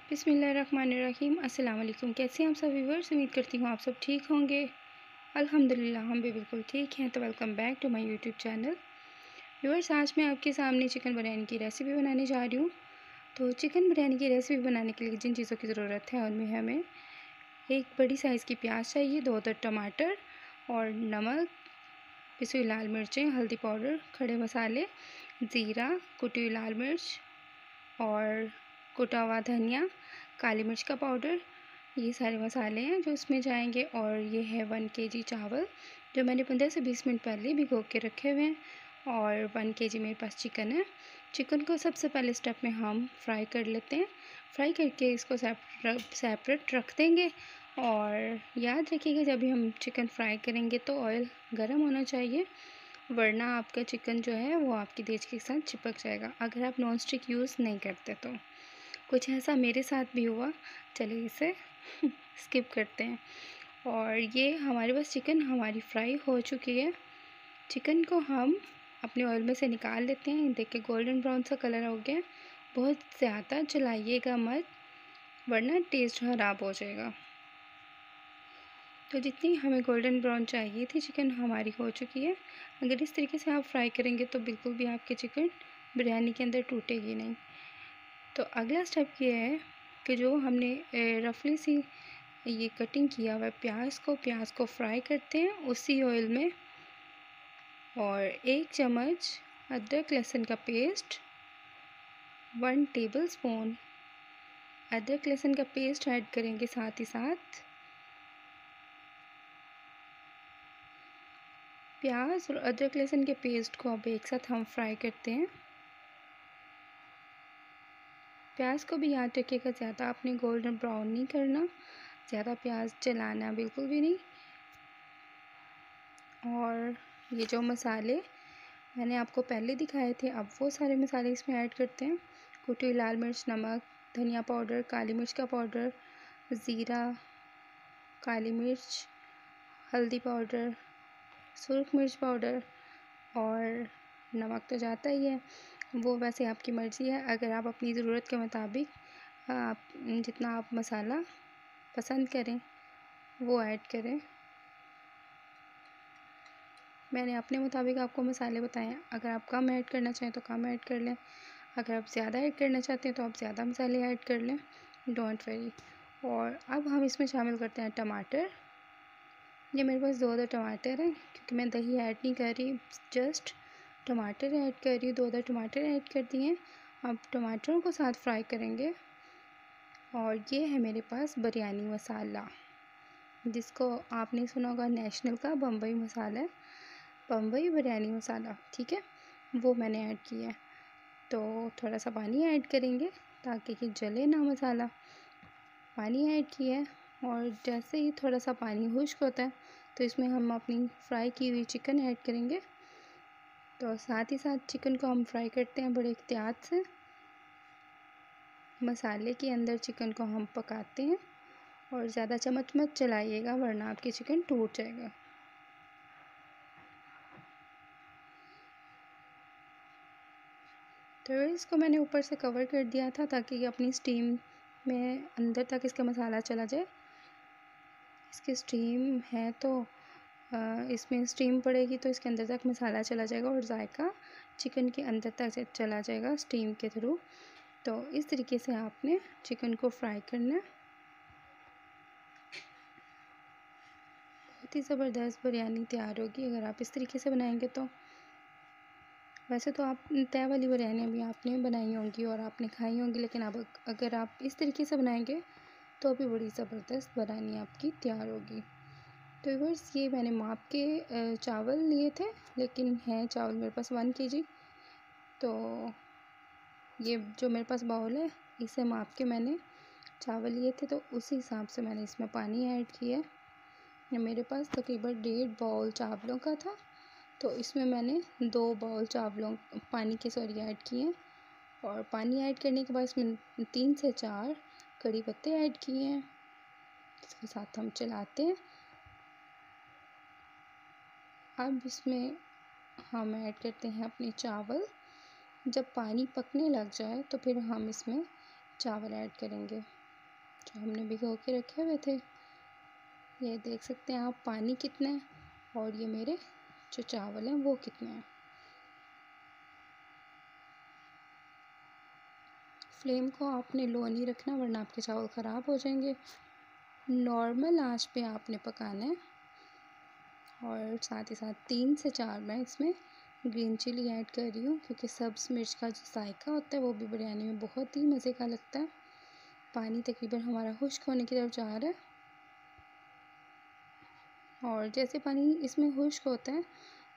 बिस्मिल्लाहिर्रहमानिर्रहीम। अस्सलाम वालेकुम। कैसे हैं आप सब व्यूअर्स? उम्मीद करती हूँ आप सब ठीक होंगे। अल्हम्दुलिल्लाह हम भी बिल्कुल ठीक हैं। तो welcome back to my YouTube channel. Viewers, आज मैं आपके सामने चिकन बिरयानी की रेसिपी बनाने जा रही हूँ। तो चिकन बिरयानी की रेसिपी बनाने के लिए जिन चीज़ों की ज़रूरत है उनमें हमें एक बड़ी साइज़ की प्याज चाहिए, 2 टमाटर और नमक, पिसी हुई लाल मिर्चें, हल्दी पाउडर, खड़े मसाले, ज़ीरा, कुटी हुई लाल मिर्च और कुटा हुआ धनिया, काली मिर्च का पाउडर। ये सारे मसाले हैं जो इसमें जाएंगे। और ये है 1 केजी चावल जो मैंने 15 से 20 मिनट पहले भिगो के रखे हुए हैं। और 1 केजी मेरे पास चिकन है। चिकन को सबसे पहले स्टेप में हम फ्राई कर लेते हैं। फ्राई करके इसको सेपरेट रख देंगे। और याद रखिएगा, जब भी हम चिकन फ्राई करेंगे तो ऑयल गर्म होना चाहिए, वरना आपका चिकन जो है वो आपकी देच के साथ चिपक जाएगा अगर आप नॉन स्टिक यूज़ नहीं करते तो। कुछ ऐसा मेरे साथ भी हुआ। चलिए इसे स्किप करते हैं। और ये हमारे पास चिकन हमारी फ्राई हो चुकी है। चिकन को हम अपने ऑयल में से निकाल लेते हैं। देखिए गोल्डन ब्राउन सा कलर हो गया। बहुत ज़्यादा जलाइएगा मत, वरना टेस्ट ख़राब हो जाएगा। तो जितनी हमें गोल्डन ब्राउन चाहिए थी, चिकन हमारी हो चुकी है। अगर इस तरीके से आप फ्राई करेंगे तो बिल्कुल भी आपके चिकन बिरयानी के अंदर टूटेगी नहीं। तो अगला स्टेप ये है कि जो हमने रफली सी ये कटिंग किया हुआ प्याज को फ्राई करते हैं उसी ऑयल में। और 1 चम्मच अदरक लहसुन का पेस्ट, 1 टेबलस्पून अदरक लहसुन का पेस्ट ऐड करेंगे। साथ ही साथ प्याज और अदरक लहसुन के पेस्ट को अब एक साथ हम फ्राई करते हैं। प्याज को भी याद रखिएगा, ज़्यादा आपने गोल्डन ब्राउन नहीं करना, ज़्यादा प्याज जलाना बिल्कुल भी नहीं। और ये जो मसाले मैंने आपको पहले दिखाए थे, अब वो सारे मसाले इसमें ऐड करते हैं। कुटी हुई लाल मिर्च, नमक, धनिया पाउडर, काली मिर्च का पाउडर, ज़ीरा, काली मिर्च, हल्दी पाउडर, सुरख मिर्च पाउडर और नमक तो जाता ही है, वो वैसे आपकी मर्ज़ी है। अगर आप अपनी ज़रूरत के मुताबिक आप जितना आप मसाला पसंद करें वो ऐड करें। मैंने अपने मुताबिक आपको मसाले बताए हैं। अगर आप कम ऐड करना चाहें तो कम ऐड कर लें, अगर आप ज़्यादा ऐड करना चाहते हैं तो आप ज़्यादा मसाले ऐड कर लें, डोंट वरी। और अब हम इसमें शामिल करते हैं टमाटर। ये मेरे पास 2 टमाटर हैं, क्योंकि मैं दही ऐड नहीं कर रही, जस्ट टमाटर ऐड कर रही हूँ। 2 टमाटर ऐड कर दिए। अब टमाटरों को साथ फ्राई करेंगे। और ये है मेरे पास बिरयानी मसाला, जिसको आपने सुना होगा नेशनल का बम्बई मसाला है, बम्बई बिरयानी मसाला, ठीक है, वो मैंने ऐड किया है। तो थोड़ा सा पानी ऐड करेंगे ताकि कि जले ना मसाला। पानी ऐड किया है। और जैसे ही थोड़ा सा पानी खुश्क होता है तो इसमें हम अपनी फ्राई की हुई चिकन ऐड करेंगे। तो साथ ही साथ चिकन को हम फ्राई करते हैं बड़े एहतियात से। मसाले के अंदर चिकन को हम पकाते हैं और ज़्यादा चम्मच मत चलाइएगा, वरना आपकी चिकन टूट जाएगा। तो इसको मैंने ऊपर से कवर कर दिया था ताकि ये अपनी स्टीम में अंदर तक इसका मसाला चला जाए। इसकी स्टीम है तो इसमें स्टीम पड़ेगी तो इसके अंदर तक मसाला चला जाएगा और जायका चिकन के अंदर तक चला जाएगा स्टीम के थ्रू। तो इस तरीके से आपने चिकन को फ्राई करना है। बहुत ही ज़बरदस्त बिरयानी तैयार होगी अगर आप इस तरीके से बनाएंगे तो। वैसे तो आप तय वाली बिरयानी भी आपने बनाई होंगी और आपने खाई होंगी, लेकिन अब अगर आप इस तरीके से बनाएंगे तो अभी बड़ी ज़बरदस्त बिरयानी आपकी तैयार होगी। तो व्यूअर्स, ये मैंने माप के चावल लिए थे, लेकिन है चावल मेरे पास 1 केजी। तो ये जो मेरे पास बाउल है, इसे माप के मैंने चावल लिए थे, तो उसी हिसाब से मैंने इसमें पानी ऐड किया है। मेरे पास तकरीबन 1.5 बाउल चावलों का था, तो इसमें मैंने 2 बाउल पानी के ऐड किए हैं। और पानी ऐड करने के बाद इसमें 3 से 4 कड़ी पत्ते ऐड किए हैं। इसके साथ हम चलाते हैं। अब इसमें हम ऐड करते हैं अपने चावल। जब पानी पकने लग जाए तो फिर हम इसमें चावल ऐड करेंगे। जो हमने भिगो के रखे हुए थे। ये देख सकते हैं आप पानी कितना है और ये मेरे जो चावल हैं वो कितने हैं। फ्लेम को आपने लो नहीं रखना वरना आपके चावल ख़राब हो जाएंगे। नॉर्मल आंच पे आपने पकाना है। और साथ ही साथ 3 से 4 मैं इसमें ग्रीन चिली ऐड कर रही हूँ, क्योंकि सब्ज़ मिर्च का जो जायका होता है वो भी बिरयानी में बहुत ही मज़े का लगता है। पानी तकरीबन हमारा खुश्क होने की तरफ जा रहा है और जैसे पानी इसमें खुश्क होता है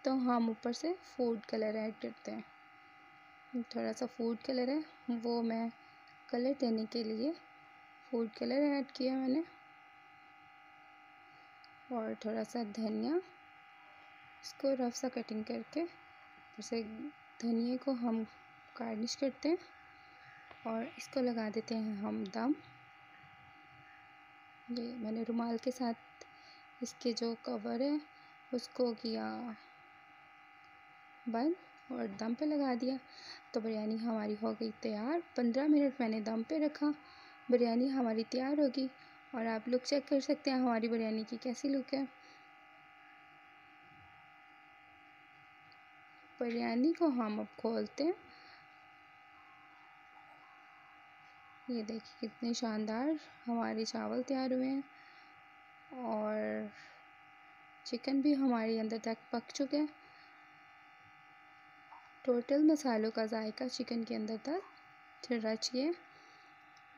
तो हम ऊपर से फूड कलर ऐड करते हैं। थोड़ा सा फूड कलर है वो मैं कलर देने के लिए फूड कलर ऐड किया मैंने। और थोड़ा सा धनिया, इसको रफ सा कटिंग करके जैसे धनिए को हम गार्निश करते हैं और इसको लगा देते हैं हम दम। ये मैंने रुमाल के साथ इसके जो कवर है उसको किया बंद और दम पे लगा दिया। तो बिरयानी हमारी हो गई तैयार। 15 मिनट मैंने दम पे रखा, बिरयानी हमारी तैयार होगी। और आप लुक चेक कर सकते हैं हमारी बिरयानी की कैसी लुक है। बिरयानी को हम अब खोलते हैं। ये देखिए कितने शानदार हमारे चावल तैयार हुए हैं और चिकन भी हमारे अंदर तक पक चुके हैं। टोटल मसालों का जायका चिकन के अंदर तक रच गया।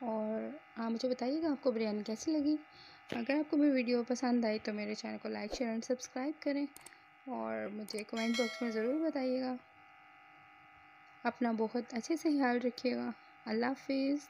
और आप मुझे बताइएगा आपको बिरयानी कैसी लगी। अगर आपको मेरी वीडियो पसंद आई तो मेरे चैनल को लाइक शेयर एंड सब्सक्राइब करें और मुझे कमेंट बॉक्स में ज़रूर बताइएगा। अपना बहुत अच्छे से ख्याल रखिएगा। अल्लाह हाफिज़।